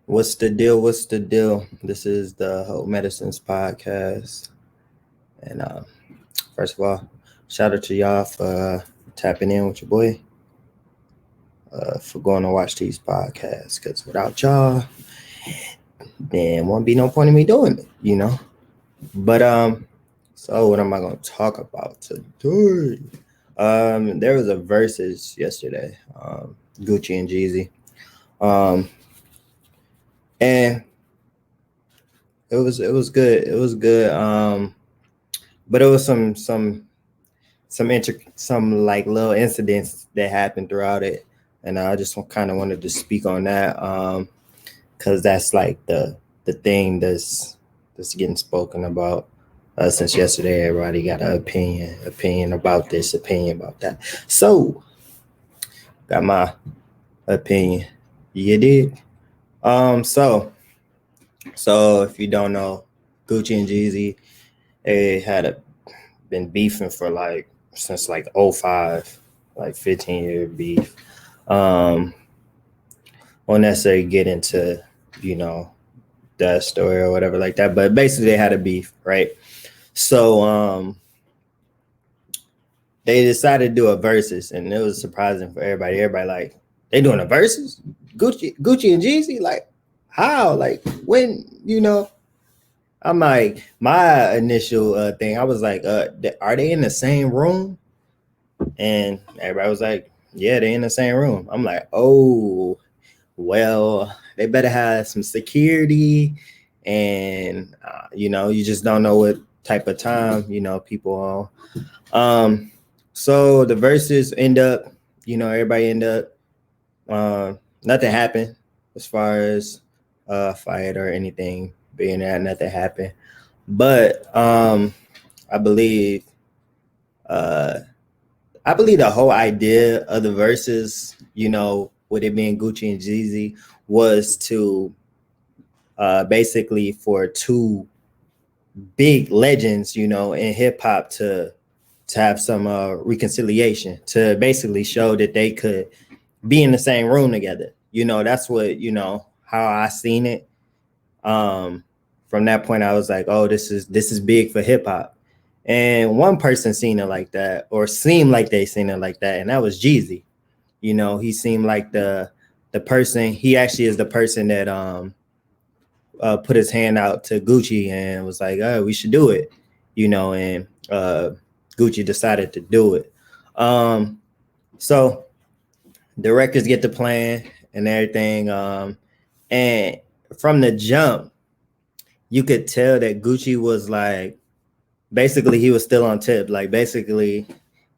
What's the deal? What's the deal? This is the Hope Medicines podcast. And first of all, shout out to y'all for tapping in with your boy, for going to watch these podcasts. Because without y'all, then won't be no point in me doing it. But so what am I going to talk about today? There was a versus yesterday, Gucci and Jeezy. And it was good. It was good. But it was some like little incidents that happened throughout it, and I just kind of wanted to speak on that, because that's like the thing that's getting spoken about since yesterday. Everybody got an opinion about this, opinion about that. So got my opinion. You did. So if you don't know, Gucci and Jeezy, they been beefing for like since like '05, like 15-year beef. Won't necessarily get into, that story or whatever like that, but basically they had a beef, right? So they decided to do a versus, and it was surprising for everybody. Everybody like, they doing a versus? Gucci and Jeezy? Like, how? Like, when, I'm like, my initial thing, I was like, are they in the same room? And everybody was like, yeah, they in the same room. I'm like, oh, well, they better have some security. And, you just don't know what type of time, people on. So the verses end up, everybody end up, nothing happened as far as fight or anything being that, nothing happened. But I believe uh, I believe the whole idea of the verses, with it being Gucci and Jeezy, was to basically for two big legends, in hip hop to have some reconciliation, to basically show that they could be in the same room together. That's what, how I seen it. From that point, I was like, oh, this is big for hip hop. And one person seen it like that, or seemed like they seen it like that, and that was Jeezy. He seemed like the person. He actually is the person that put his hand out to Gucci and was like, oh, we should do it. And Gucci decided to do it. So the records get to playing and everything. And from the jump, you could tell that Gucci was like, basically he was still on tip. Like, basically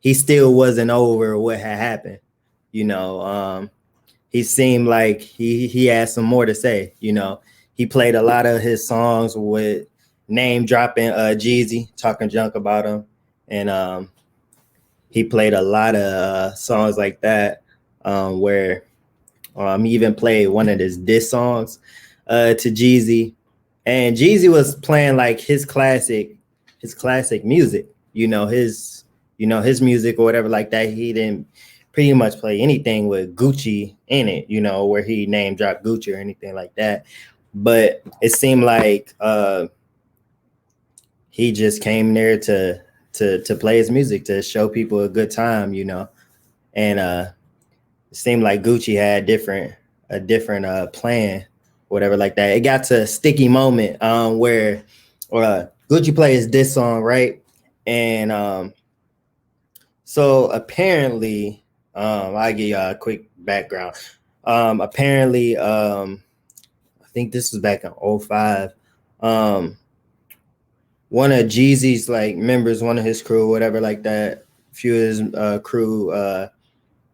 he still wasn't over what had happened. He seemed like he had some more to say. He played a lot of his songs with name dropping Jeezy, talking junk about him. And he played a lot of songs like that, where he even played one of his diss songs to Jeezy. And Jeezy was playing like his classic music, his music or whatever like that. He didn't pretty much play anything with Gucci in it, where he name dropped Gucci or anything like that. But it seemed like he just came there to play his music, to show people a good time, and it seemed like Gucci had a different plan, whatever like that. It got to a sticky moment where Gucci plays this song, right? And so apparently, I'll give y'all a quick background. Apparently, I think this was back in '05. One of Jeezy's like members, one of his crew, whatever like that, a few of his crew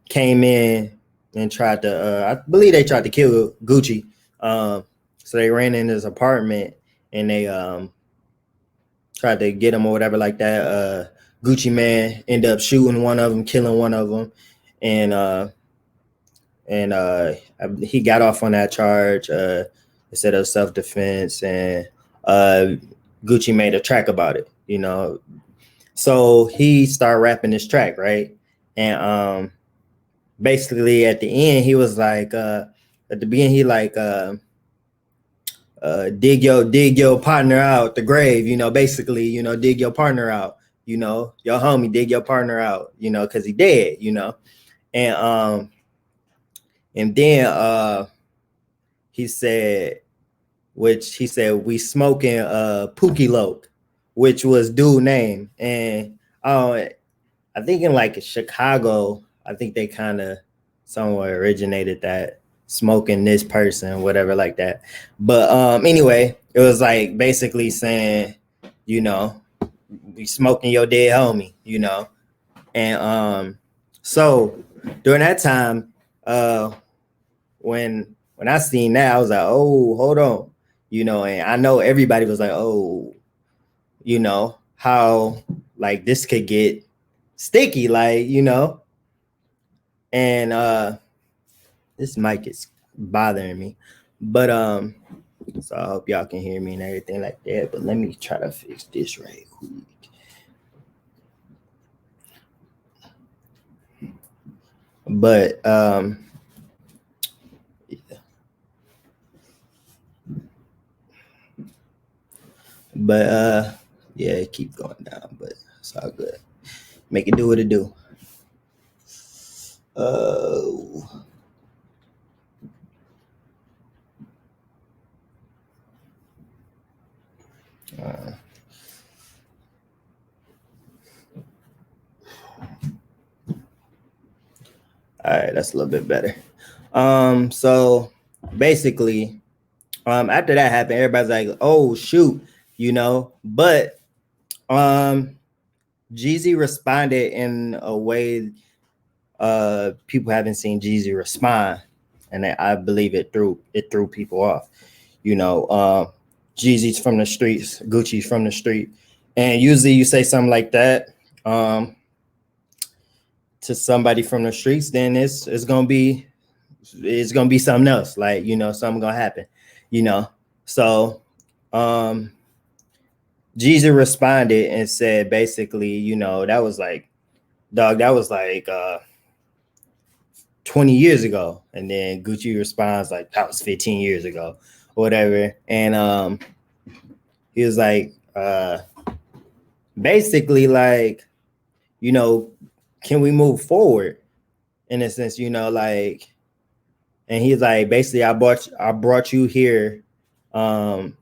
came in and tried to, I believe they tried to kill Gucci. So they ran in his apartment and they tried to get him or whatever like that. Gucci man ended up shooting one of them, killing one of them, and he got off on that charge instead of self-defense, and Gucci made a track about it, So he started rapping this track, right? And basically at the end he was like, at the beginning he like, dig your partner out the grave, basically, dig your partner out, your homie, dig your partner out, because he dead, and then he said, we smoking Pookie Loke, which was dude name, and I think in like Chicago, I think they kind of somewhere originated that smoking this person, whatever like that. But anyway, it was like basically saying, you know, we smoking your dead homie, and so during that time, when I seen that, I was like, oh, hold on, and I know everybody was like, oh, how like this could get sticky, like, and this mic is bothering me. But so I hope y'all can hear me and everything like that. But let me try to fix this right quick. But yeah. But yeah, keep going down, but it's all good. Make it do what it do. Oh. All right, that's a little bit better. So basically, after that happened, everybody's like, "Oh shoot," But Jeezy responded in a way people haven't seen Jeezy respond, and I believe it threw people off. Jeezy's from the streets, Gucci's from the street, and usually you say something like that to somebody from the streets, then it's gonna be something else, like something gonna happen, So Jeezy responded and said basically, that was like, dog, that was like 20 years ago. And then Gucci responds like, that was 15 years ago or whatever. And he was like, basically like, can we move forward in a sense, like, and he's like, basically, I brought you here. I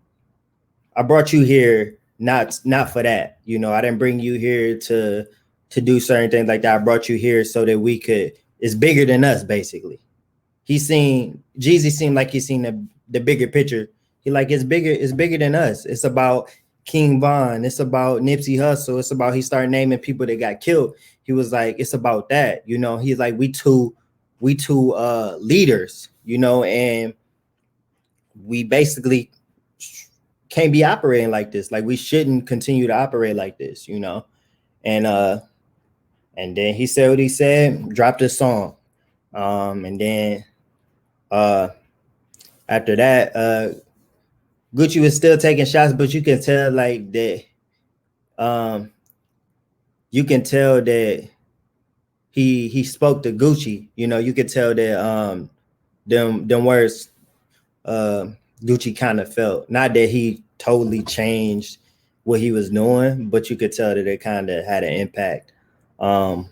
brought you here not for that. I didn't bring you here to do certain things like that. I brought you here so that we could. It's bigger than us, basically. Jeezy seemed like he's seen the bigger picture. He like, it's bigger than us. It's about King Von. It's about Nipsey Hussle. It's about, he started naming people that got killed. He was like, it's about that. He's like, we two leaders, and we basically can't be operating like this. Like, we shouldn't continue to operate like this, and then he said what he said, dropped a song. And then after that, Gucci was still taking shots, but you can tell like that you can tell that he spoke to Gucci. You could tell that them words Gucci kind of felt. Not that he totally changed what he was doing, but you could tell that it kind of had an impact on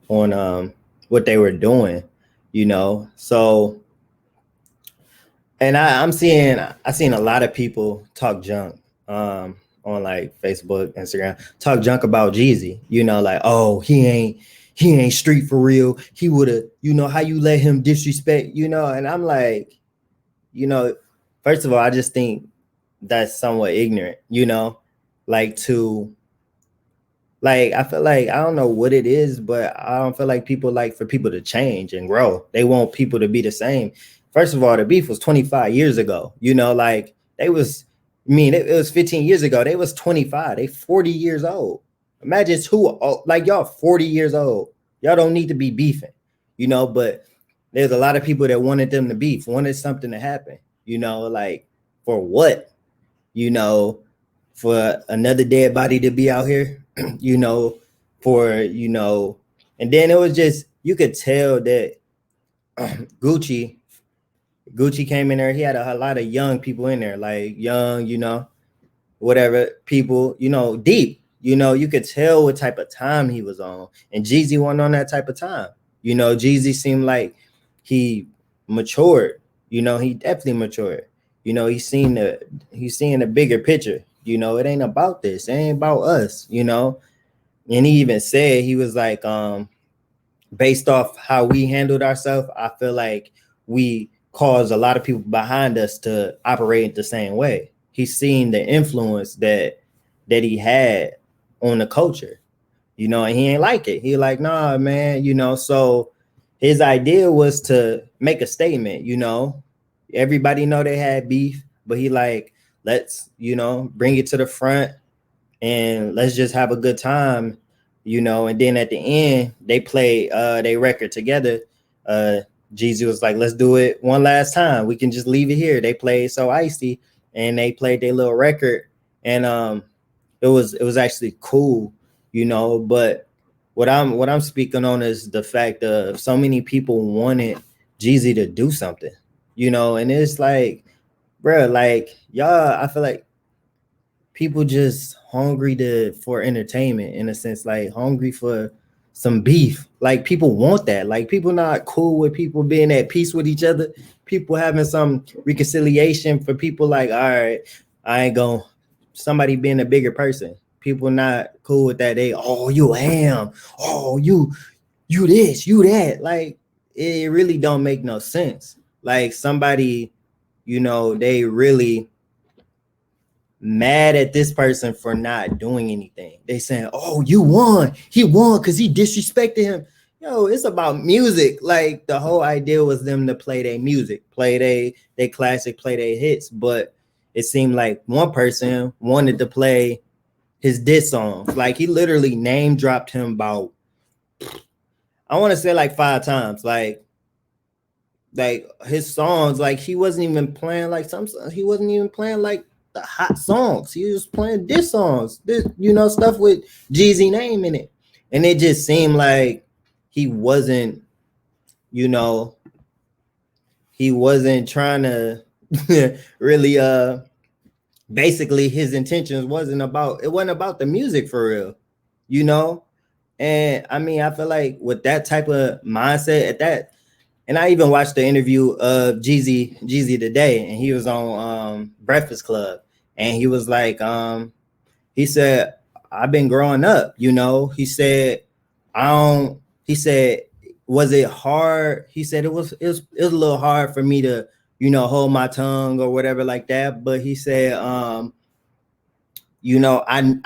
what they were doing, So, and I seen a lot of people talk junk on like Facebook, Instagram, talk junk about Jeezy, like, oh, he ain't street for real. He would have, how you let him disrespect, and I'm like, first of all, I just think that's somewhat ignorant, like to, like, I feel like, I don't know what it is, but I don't feel like people like for people to change and grow. They want people to be the same. First of all, the beef was 25 years ago, like it was 15 years ago. They was 25. They 40 years old. Imagine it's like y'all 40 years old. Y'all don't need to be beefing, but there's a lot of people that wanted them to beef, wanted something to happen, like for what, for another dead body to be out here, for, and then it was just, you could tell that Gucci Gucci came in there. He had a lot of young people in there, like young, whatever people, deep. You could tell what type of time he was on. And Jeezy wasn't on that type of time. Jeezy seemed like he matured. He definitely matured. He's seeing the bigger picture. It ain't about this. It ain't about us. And he even said, he was like, based off how we handled ourselves, I feel like we caused a lot of people behind us to operate the same way. He's seen the influence that he had on the culture, and he ain't like it. He like, nah, man, so his idea was to make a statement, Everybody know they had beef, but he like, let's, bring it to the front and let's just have a good time, and then at the end they played their record together. Jeezy was like, let's do it one last time, we can just leave it here. They played So Icy and they played their little record, and it was actually cool, but what I'm speaking on is the fact of so many people wanted Jeezy to do something, and it's like, bro, like, y'all, I feel like people just hungry for entertainment, in a sense, like hungry for some beef. Like, people want that. Like, people not cool with people being at peace with each other, people having some reconciliation, for people like, all right, I ain't gonna, somebody being a bigger person. People not cool with that. They, oh, you ham, oh, you this, you that. Like, it really don't make no sense. Like, somebody, they really mad at this person for not doing anything. They saying, "Oh, you won. He won because he disrespected him." Yo, it's about music. Like, the whole idea was them to play their music, play they classic, play their hits. But it seemed like one person wanted to play his diss songs. Like, he literally name dropped him about, I want to say, like 5 times. Like his songs, like he wasn't even playing like he wasn't even playing like the hot songs. He was playing diss songs, this, stuff with Jeezy name in it. And it just seemed like he wasn't, you know, he wasn't trying to really basically his intentions wasn't about the music for real, you know? And I mean, I feel like with that type of mindset at that. And I even watched the interview of Jeezy today, and he was on Breakfast Club, and he was like, he said, I've been growing up, He said, I don't. He said, was it hard? He said it was a little hard for me to, hold my tongue or whatever like that. But he said, I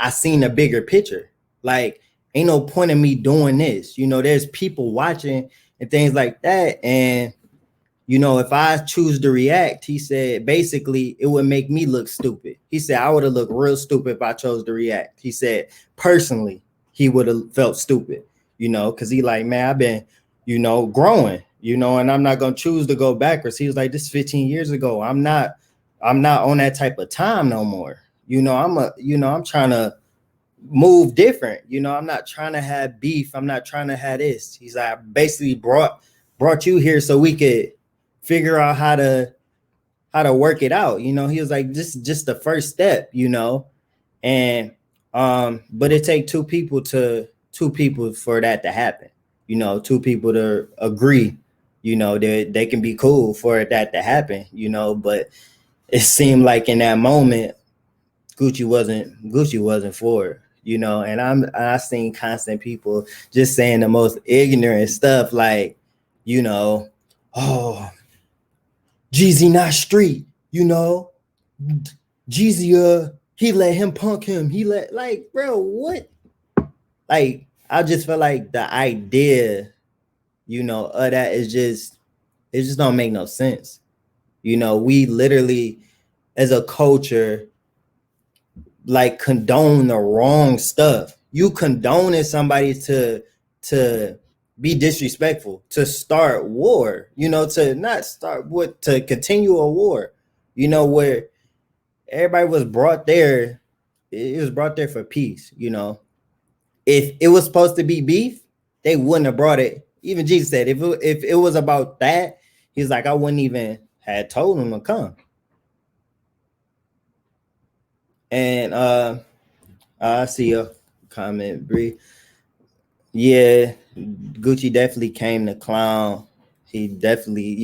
seen a bigger picture. Like, ain't no point in me doing this. There's people watching and things like that. And, if I choose to react, he said, basically, it would make me look stupid. He said, I would have looked real stupid if I chose to react. He said, personally, he would have felt stupid, because he like, man, I've been, growing, and I'm not going to choose to go backwards. He was like, this 15 years ago. I'm not on that type of time no more. I'm trying to move different. I'm not trying to have beef. I'm not trying to have this. He's like, I basically brought you here so we could figure out how to work it out. He was like, this is just the first step, and but it take two people for that to happen. Two people to agree, that they can be cool for that to happen, but it seemed like in that moment Gucci wasn't for it, and I seen constant people just saying the most ignorant stuff, like, oh, Jeezy not street, Jeezy, he let him punk him. He let, like, bro, what? Like, I just feel like the idea, of that is just, it just don't make no sense. We literally, as a culture, like, condone the wrong stuff. You condoning somebody to be disrespectful, to start war, to not start what, to continue a war, where everybody was brought there. It was brought there for peace, If it was supposed to be beef, they wouldn't have brought it even Jesus said if it was about that, he's like, I wouldn't even had told him to come. And I see a comment, Bree. Yeah, Gucci definitely came to clown. He definitely,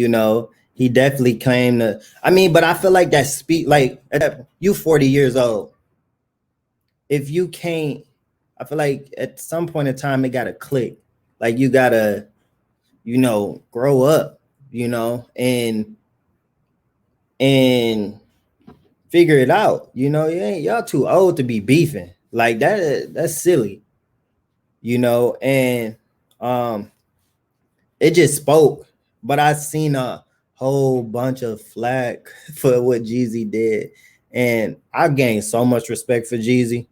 he definitely came to. I mean, but I feel like that like you 40 years old. If you can't, I feel like at some point in time it gotta click. Like you gotta, grow up, and figure it out. Y'all too old to be beefing. Like that's silly, and um it just spoke. But I seen a whole bunch of flack for what Jeezy did. And I gained so much respect for Jeezy.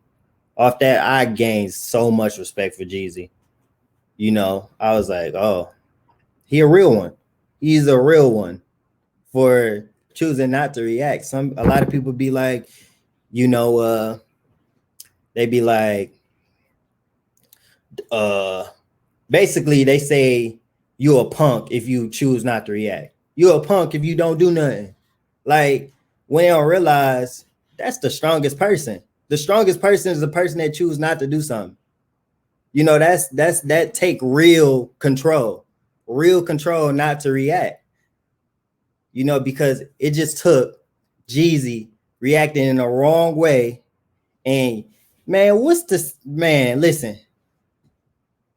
Off that, I gained so much respect for Jeezy. I was like, oh, he a real one. He's a real one for choosing not to react. A lot of people be like, they be like, basically they say you a punk if you choose not to react. You a punk if you don't do nothing. Like, when they don't realize that's the strongest person. The strongest person is the person that choose not to do something. That take real control not to react. Because it just took Jeezy reacting in the wrong way. And man, listen,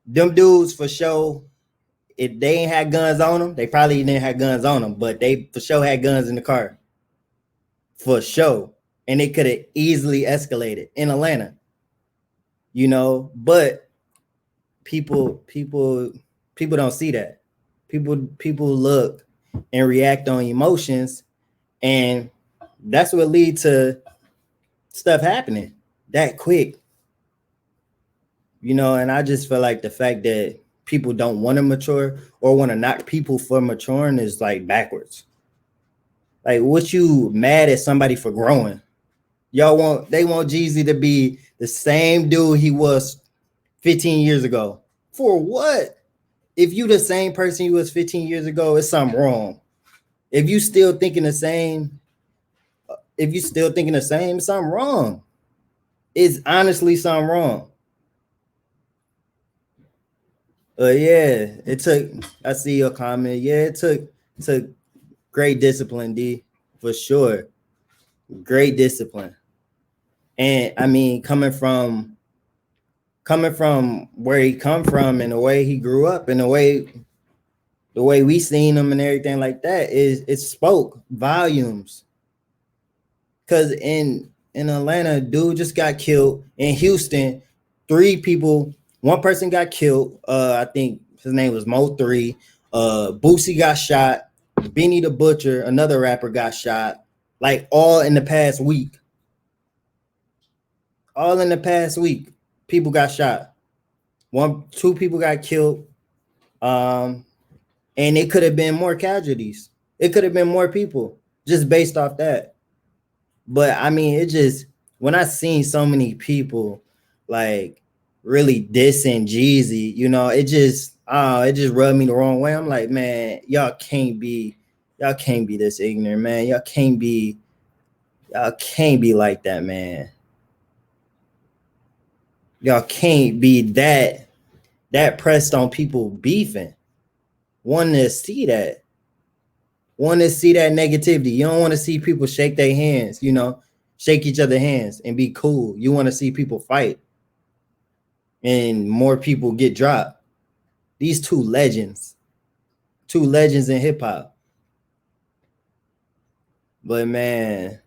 them dudes for sure, if they ain't had guns on them, they probably didn't have guns on them, but they for sure had guns in the car. For sure. And it could have easily escalated in Atlanta. But people don't see that. People look and react on emotions, and that's what leads to stuff happening that quick. And I just feel like the fact that people don't want to mature or want to knock people for maturing is like backwards. Like, what you mad at somebody for growing? They want Jeezy to be the same dude he was 15 years ago. For what? If you the same person you was 15 years ago, it's something wrong. If you still thinking the same, it's something wrong. It's honestly something wrong. Yeah, I see your comment. Yeah, it took great discipline, D, for sure. Great discipline. And I mean, coming from where he come from and the way he grew up and the way we seen him and everything like that, it spoke volumes. Cause in Atlanta, dude just got killed. In Houston, 3 people, one person got killed. I think his name was Mo 3. Boosie got shot. Benny the Butcher, another rapper, got shot. Like all in the past week. People got shot. 2 people got killed. And it could have been more casualties. It could have been more people just based off that. But I mean, it just, when I seen so many people like really dissing Jeezy, it just rubbed me the wrong way. I'm like, man, y'all can't be this ignorant, man. Y'all can't be like that, man. Y'all can't be that pressed on people beefing. Want to see that negativity. You don't want to see people shake their hands, shake each other's hands and be cool. You want to see people fight and more people get dropped. These two legends in hip hop. But man,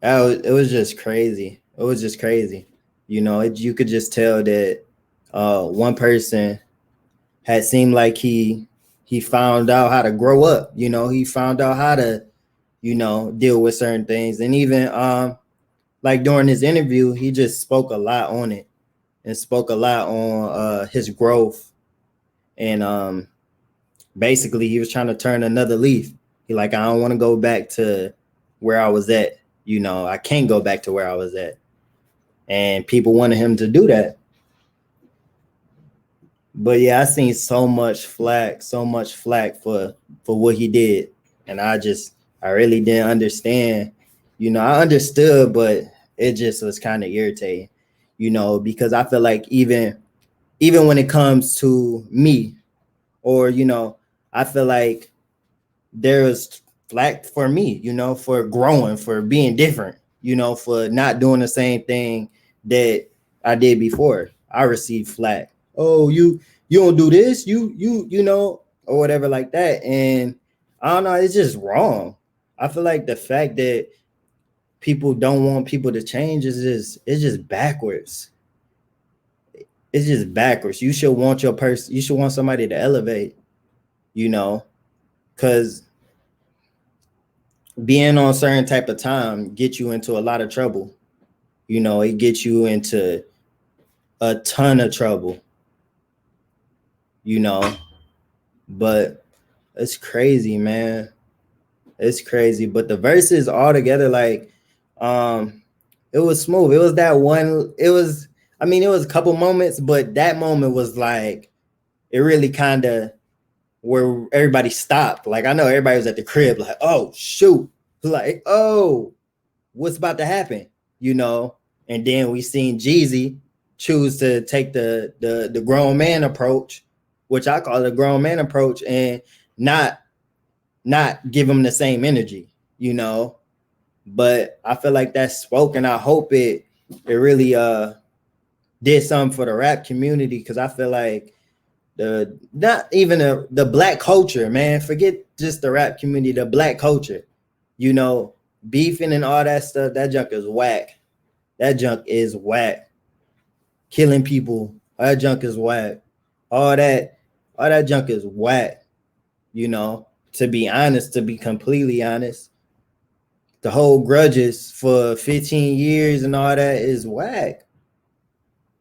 it was just crazy. It was just crazy. You could just tell that one person had seemed like he found out how to grow up. He found out how to, deal with certain things. And even like during his interview, he just spoke a lot on it and spoke a lot on his growth. And basically he was trying to turn another leaf. He like, I don't want to go back to where I was at. I can't go back to where I was at. And people wanted him to do that. But yeah, I seen so much flack for what he did, and I really didn't understand. You know, I understood, but it just was kind of irritating. You know, because I feel like even when it comes to me, or I feel like there's flack for me, for growing, for being different, for not doing the same thing that I did before. I received flack. Oh, you don't do this, or whatever like that. And I don't know, it's just wrong. I feel like the fact that people don't want people to change is just it's just backwards. It's just backwards. You should want your person, you should want somebody to elevate, you know, because being on a certain type of time get you into a lot of trouble. It gets you into a ton of trouble, you know. But it's crazy, man. It's crazy. But the verses all together, like, it was smooth. It was that one. It was. I mean, it was a couple moments, but that moment was like it really kind of where everybody stopped. Like I know everybody was at the crib, like, oh shoot, like oh what's about to happen, And then we seen Jeezy choose to take the grown man approach, which I call the grown man approach, and not not give him the same energy, But I feel like that spoke, and I hope it really did something for the rap community, because I feel like the not even the black culture, man. Forget just the rap community, the black culture, you know, beefing and all that stuff. That junk is whack. That junk is whack. Killing people, that junk is whack. All that, all that junk is whack. To be honest, to be completely honest, the whole grudges for 15 years and all that is whack.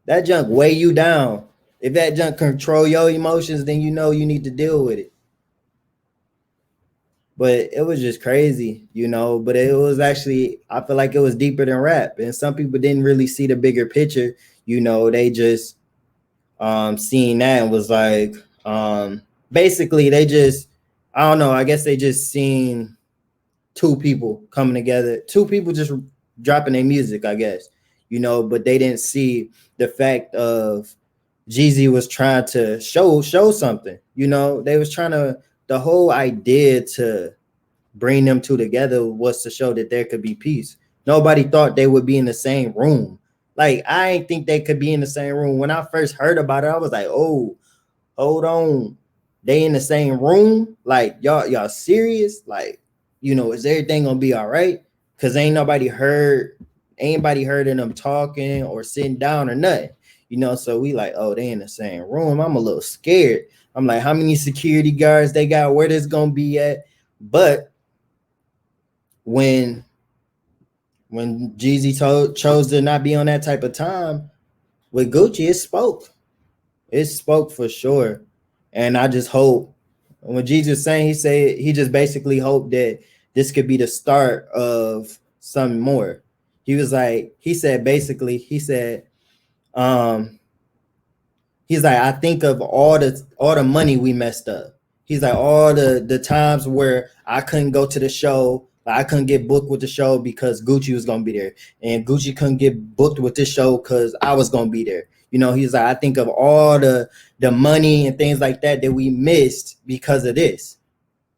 That junk weigh you down. If that junk control your emotions, then you need to deal with it. But it was just crazy, But it was actually, I feel like it was deeper than rap, and some people didn't really see the bigger picture. They just seen that and was like, basically they just, I don't know. I guess they just seen two people coming together, two people just dropping their music, I guess, But they didn't see the fact of Jeezy was trying to show something, They was trying to, the whole idea to bring them two together was to show that there could be peace. Nobody thought they would be in the same room. Like I ain't think they could be in the same room. When I first heard about it, I was like, oh, hold on. They in the same room? Like y'all serious? Like, is everything gonna be all right? Cause ain't nobody heard of them talking or sitting down or nothing. So we like, oh, they in the same room. I'm a little scared. I'm like, how many security guards they got? Where this gonna be at? But when Jeezy chose to not be on that type of time with Gucci, it spoke. It spoke for sure. And I just hope when Jeezy was saying, he just basically hoped that this could be the start of something more. He said basically, um, he's like, I think of all the money we messed up. He's like, all the times where I couldn't go to the show, I couldn't get booked with the show because Gucci was gonna be there, and Gucci couldn't get booked with this show because I was gonna be there. He's like, I think of all the money and things like that we missed because of this.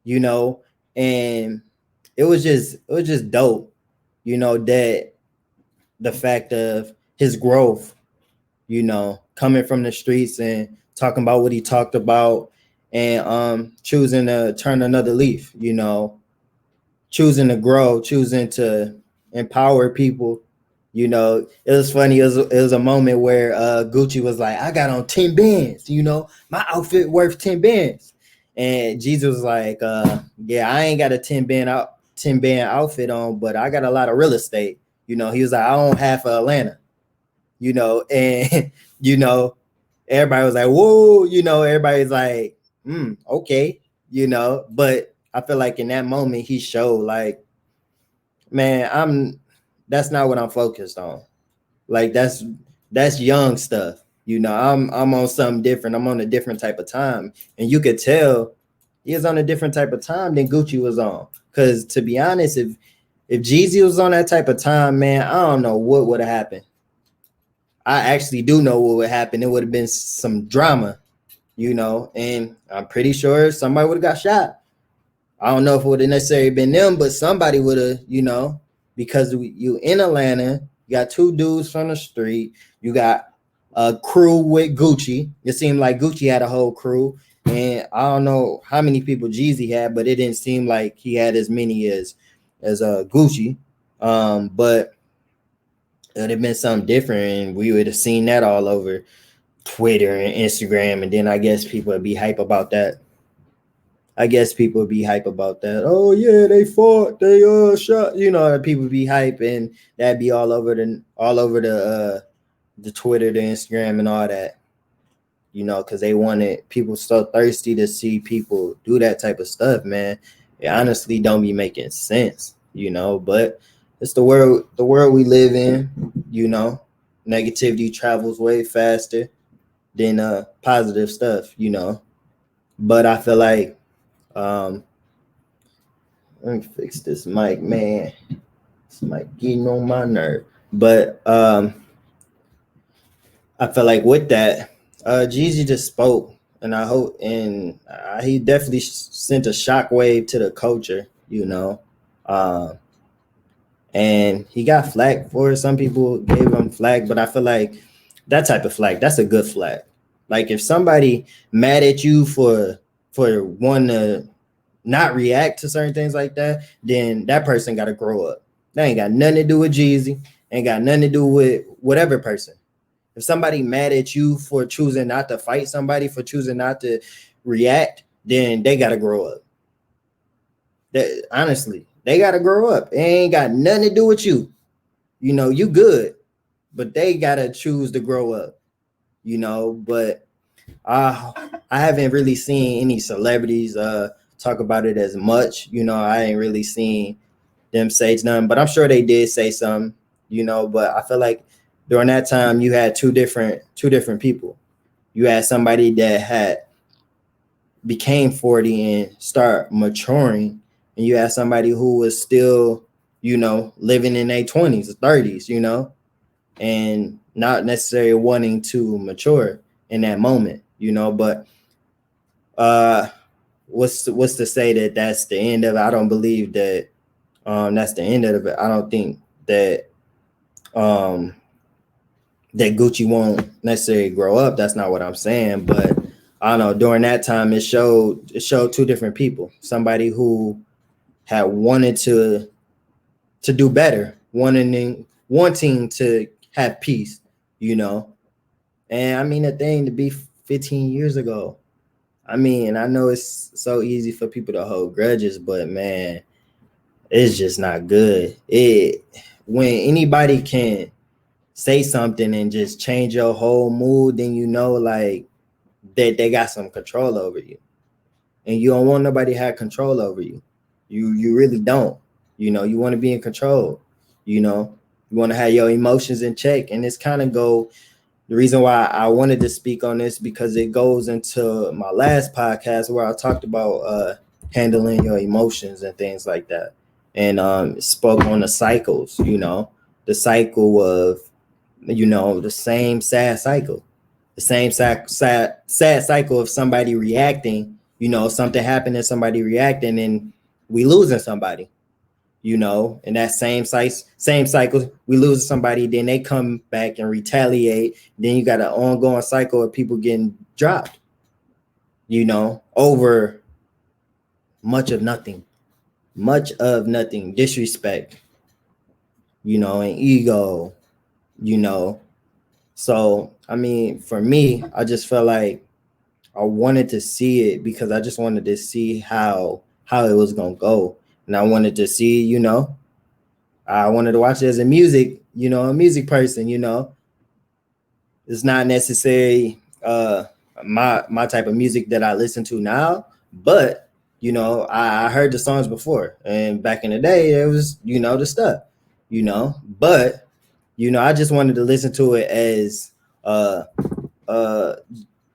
And it was just dope. That the fact of his growth, coming from the streets and talking about what he talked about, and choosing to turn another leaf, choosing to grow, choosing to empower people. It was funny. It was a moment where Gucci was like, I got on 10 bands, my outfit worth 10 bands. And Jesus was like, yeah, I ain't got a 10 band outfit on, but I got a lot of real estate. He was like, I own half of Atlanta, and everybody was like, whoa, everybody's like, okay, but I feel like in that moment he showed like, man, that's not what I'm focused on. Like that's young stuff, I'm on something different. I'm on a different type of time. And you could tell he was on a different type of time than Gucci was on. Cause to be honest, if Jeezy was on that type of time, man, I don't know what would have happened. I actually do know what would happen. It would have been some drama, and I'm pretty sure somebody would have got shot. I don't know if it would have necessarily been them, but somebody would have, because you in Atlanta, you got two dudes from the street, you got a crew with Gucci. It seemed like Gucci had a whole crew, and I don't know how many people Jeezy had, but it didn't seem like he had as many as Gucci. But it would have been something different, and we would have seen that all over Twitter and Instagram, and then I guess people would be hype about that. Oh yeah, they fought, they shot. People be hype, and that'd be all over the Twitter, the Instagram, and all that. Because they wanted people so thirsty to see people do that type of stuff, man. It honestly don't be making sense, but it's the world we live in. Negativity travels way faster than positive stuff. But I feel like let me fix this mic, man. This mic getting on my nerve. But I feel like with that, Jeezy just spoke, and I hope, and he definitely sent a shockwave to the culture, and he got flack for it. Some people gave him flack, but I feel like that type of flack, that's a good flack. Like if somebody mad at you for one to not react to certain things like that, then that person got to grow up. That ain't got nothing to do with Jeezy. Ain't got nothing to do with whatever person. If somebody mad at you for choosing not to fight somebody, for choosing not to react, then they got to grow up. That honestly, they got to grow up. It ain't got nothing to do with you. You good, but they got to choose to grow up. But I haven't really seen any celebrities talk about it as much. I ain't really seen them say nothing, but I'm sure they did say something. But I feel like during that time you had two different people. You had somebody that had became 40 and start maturing, and you had somebody who was still, living in their 20s or 30s, and not necessarily wanting to mature in that moment, but what's to say that that's the end of it? I don't believe that that's the end of it. I don't think that that Gucci won't necessarily grow up. That's not what I'm saying, but I don't know. During that time, it showed two different people. Somebody who had wanted to do better, wanting to have peace, And I mean, the thing to be 15 years ago. I mean, I know it's so easy for people to hold grudges, but man, it's just not good. When anybody can say something and just change your whole mood, then like that they got some control over you, and you don't want nobody to have control over you. You really don't. You want to be in control. You want to have your emotions in check, and it's kind of the reason why I wanted to speak on this, because it goes into my last podcast where I talked about handling your emotions and things like that, and spoke on the cycles. The cycle of the same sad cycle, the same sad cycle of somebody reacting. Something happened and somebody reacting, and we losing somebody. And that same cycle, we lose somebody, then they come back and retaliate. Then you got an ongoing cycle of people getting dropped, over much of nothing, disrespect, and ego, So, I mean, for me, I just felt like I wanted to see it because I just wanted to see how it was going to go. And I wanted to see, I wanted to watch it as a music person, It's not necessarily my type of music that I listen to now, but I heard the songs before, and back in the day it was the stuff, but I just wanted to listen to it as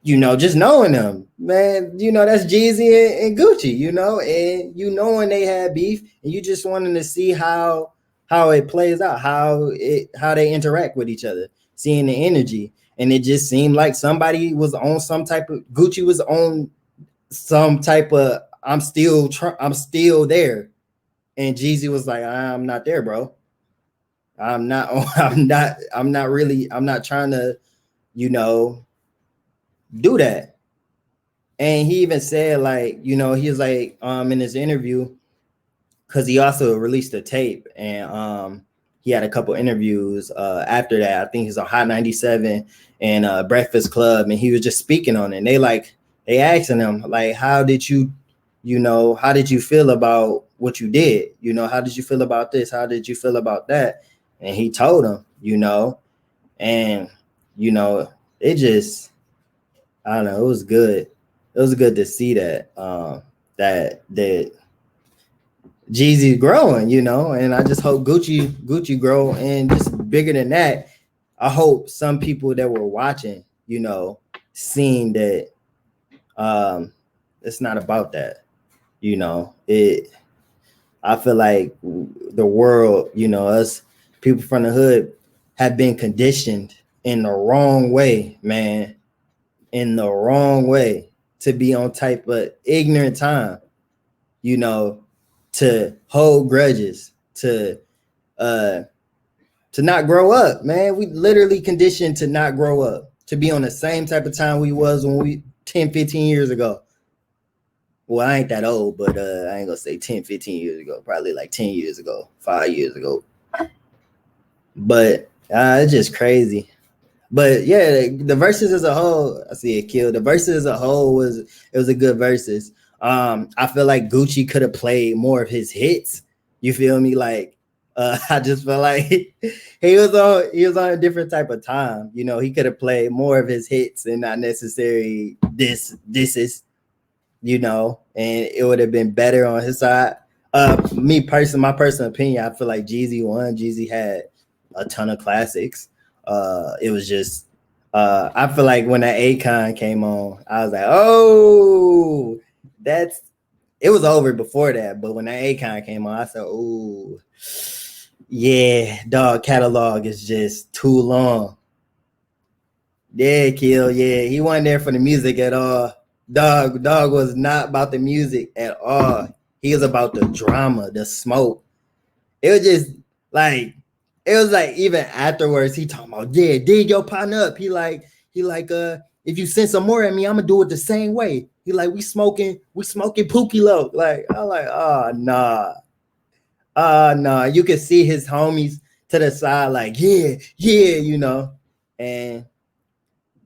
Just knowing them, man, that's Jeezy and Gucci, and knowing they had beef, and you just wanting to see how it plays out, how they interact with each other, seeing the energy. And it just seemed like somebody was on some type of, Gucci was on some type of, I'm still there. And Jeezy was like, I'm not there, bro. I'm not trying to, do that. And he even said, like, he was like, in his interview, because he also released a tape, and he had a couple interviews after that. I think he's on Hot 97 and Breakfast Club, and he was just speaking on it. And they asking him, like, how did you feel about what you did? How did you feel about this? How did you feel about that? And he told them, and it just, I don't know, it was good. It was good to see that that Jeezy's growing, and I just hope Gucci grow, and just bigger than that. I hope some people that were watching, seeing that it's not about that. I feel like the world, us people from the hood have been conditioned in the wrong way, man, in the wrong way, to be on type of ignorant time, to hold grudges, to not grow up, man. We literally conditioned to not grow up, to be on the same type of time we was when we 10, 15 years ago. Well, I ain't that old, but I ain't gonna say 10, 15 years ago, probably like 10 years ago, 5 years ago. But it's just crazy. But yeah, the verses as a whole, I see it killed. The verses as a whole was a good verses. I feel like Gucci could have played more of his hits. You feel me? Like, I just feel like he was on a different type of time. He could have played more of his hits and not necessarily this is, and it would have been better on his side. My personal opinion, I feel like Jeezy won. Jeezy had a ton of classics. It was just, I feel like when that Akon came on, I was like, oh, it was over before that. But when that Akon came on, I said, oh, yeah, dog catalog is just too long. Yeah, Kill, yeah, he wasn't there for the music at all. Dog was not about the music at all. He was about the drama, the smoke. It was just like, even afterwards, he talking about, yeah, dig your partner up. He like, if you send some more at me, I'm gonna do it the same way. He like, we smoking Pookie Low. Like, I'm like, oh nah. You can see his homies to the side, like, yeah, and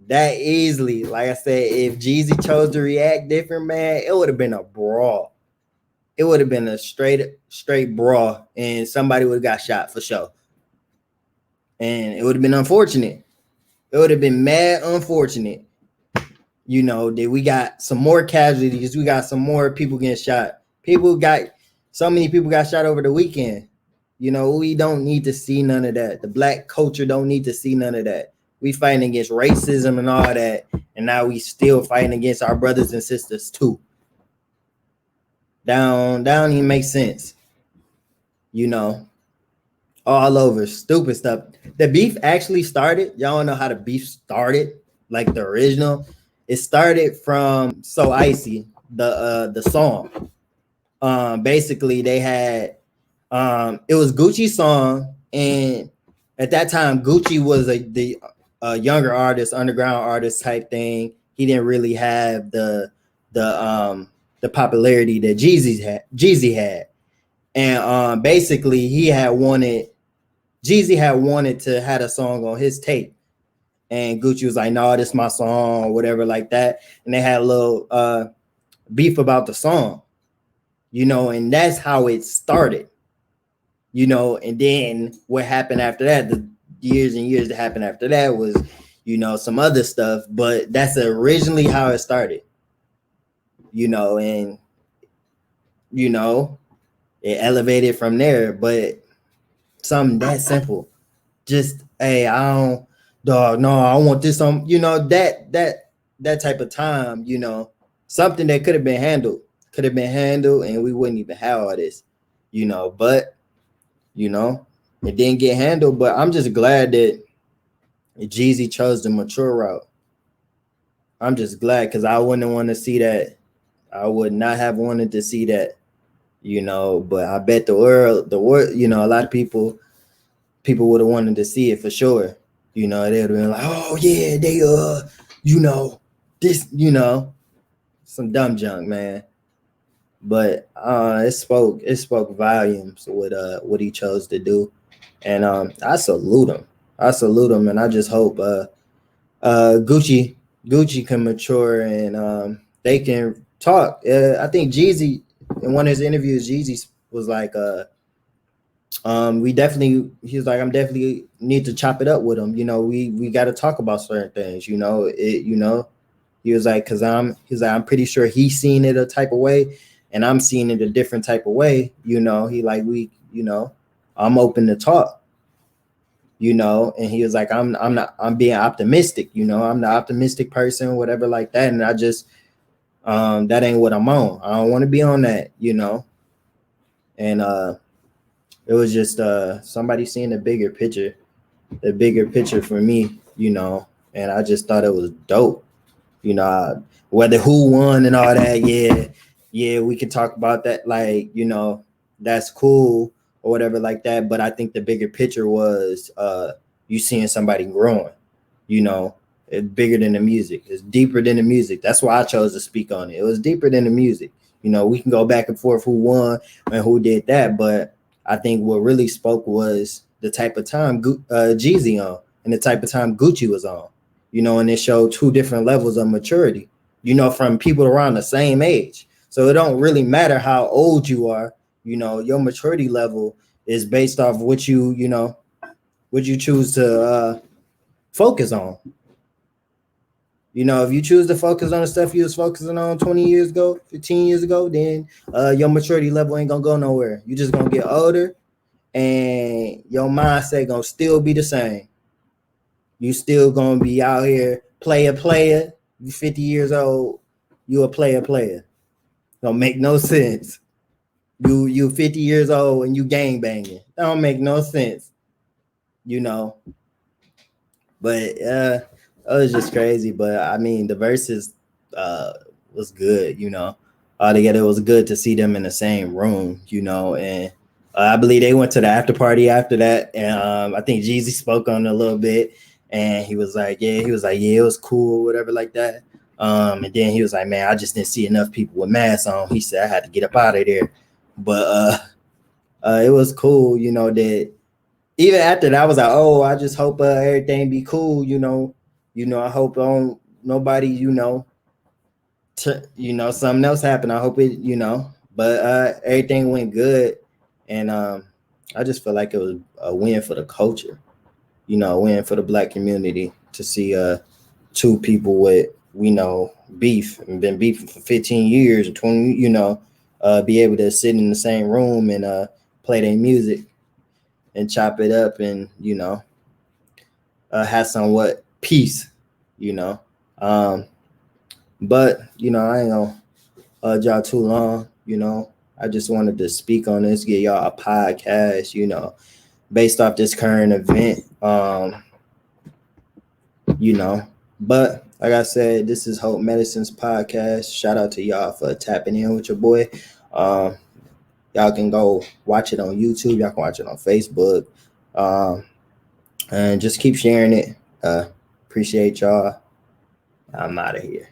that easily, like I said, if Jeezy chose to react different, man, it would have been a brawl. It would have been a straight brawl, and somebody would have got shot for sure. And it would have been unfortunate. It would have been mad unfortunate. That we got some more casualties. We got some more people getting shot. So many people got shot over the weekend. We don't need to see none of that. The black culture don't need to see none of that. We fighting against racism and all that, and now we still fighting against our brothers and sisters too. Down even makes sense. All over stupid stuff. The beef actually started. Y'all don't know how the beef started, like the original. It started from So Icy, the song. Basically they had it was Gucci's song, and at that time Gucci was the younger artist, underground artist type thing. He didn't really have the popularity that Jeezy had. And basically Jeezy had wanted to have a song on his tape, and Gucci was like, "No, this is my song," or whatever like that. And they had a little beef about the song, and that's how it started. And then what happened after that, the years and years that happened after that was, some other stuff, but that's originally how it started. And it elevated from there, but something that simple. Just, hey, dog, no, I want this on, that type of time, something that could have been handled, and we wouldn't even have all this, but it didn't get handled. But I'm just glad that Jeezy chose the mature route. I'm just glad, because I wouldn't want to see that. I would not have wanted to see that, but I bet the world, a lot of people would have wanted to see it for sure. They would have been like, oh yeah, they you know, this, some dumb junk, man. But it spoke volumes with what he chose to do. And I salute him. And I just hope Gucci can mature, and they can talk. I think Jeezy, in one of his interviews, Jeezy was like, he was like, I'm definitely need to chop it up with him. We got to talk about certain things. He was like, he's like, I'm pretty sure he's seen it a type of way, and I'm seeing it a different type of way. He like, I'm open to talk. And he was like, I'm being optimistic. I'm the optimistic person, whatever like that, and I just that ain't what I'm on. I don't want to be on that. And it was just somebody seeing the bigger picture for me, and I just thought it was dope. Whether who won and all that, yeah, we can talk about that, like, that's cool or whatever like that. But I think the bigger picture was you seeing somebody growing, you know, it's bigger than the music. It's deeper than the music. That's why I chose to speak on it. It was deeper than the music. We can go back and forth who won and who did that, but I think what really spoke was the type of time Jeezy on and the type of time Gucci was on. And it showed two different levels of maturity, from people around the same age. So it don't really matter how old you are, your maturity level is based off what you choose to focus on. If you choose to focus on the stuff you was focusing on 20 years ago, 15 years ago, then your maturity level ain't gonna go nowhere. You just gonna get older, and your mindset gonna still be the same. You still gonna be out here player. You 50 years old, you a player. Don't make no sense. You 50 years old and you gang banging. That don't make no sense. you know. But it was just crazy. But I mean, the verses uh was good. Altogether, it was good to see them in the same room. And I believe they went to the after party after that, and I think Jeezy spoke on it a little bit, and he was like, yeah, it was cool, whatever, like that. And then he was like, man, I just didn't see enough people with masks on. He said I had to get up out of there, but it was cool, that even after that, I was like, oh, I just hope everything be cool. I hope nobody, something else happened. I hope it. But everything went good, and I just feel like it was a win for the culture. A win for the Black community to see two people with beef and been beefing for 15 years or 20. Be able to sit in the same room and play their music and chop it up, and have somewhat peace. You know. But I ain't gonna y'all too long. I just wanted to speak on this, get y'all a podcast, based off this current event. But like I said, this is Hope Medicine's podcast. Shout out to y'all for tapping in with your boy. Y'all can go watch it on YouTube. Y'all can watch it on Facebook. And just keep sharing it. Appreciate y'all. I'm out of here.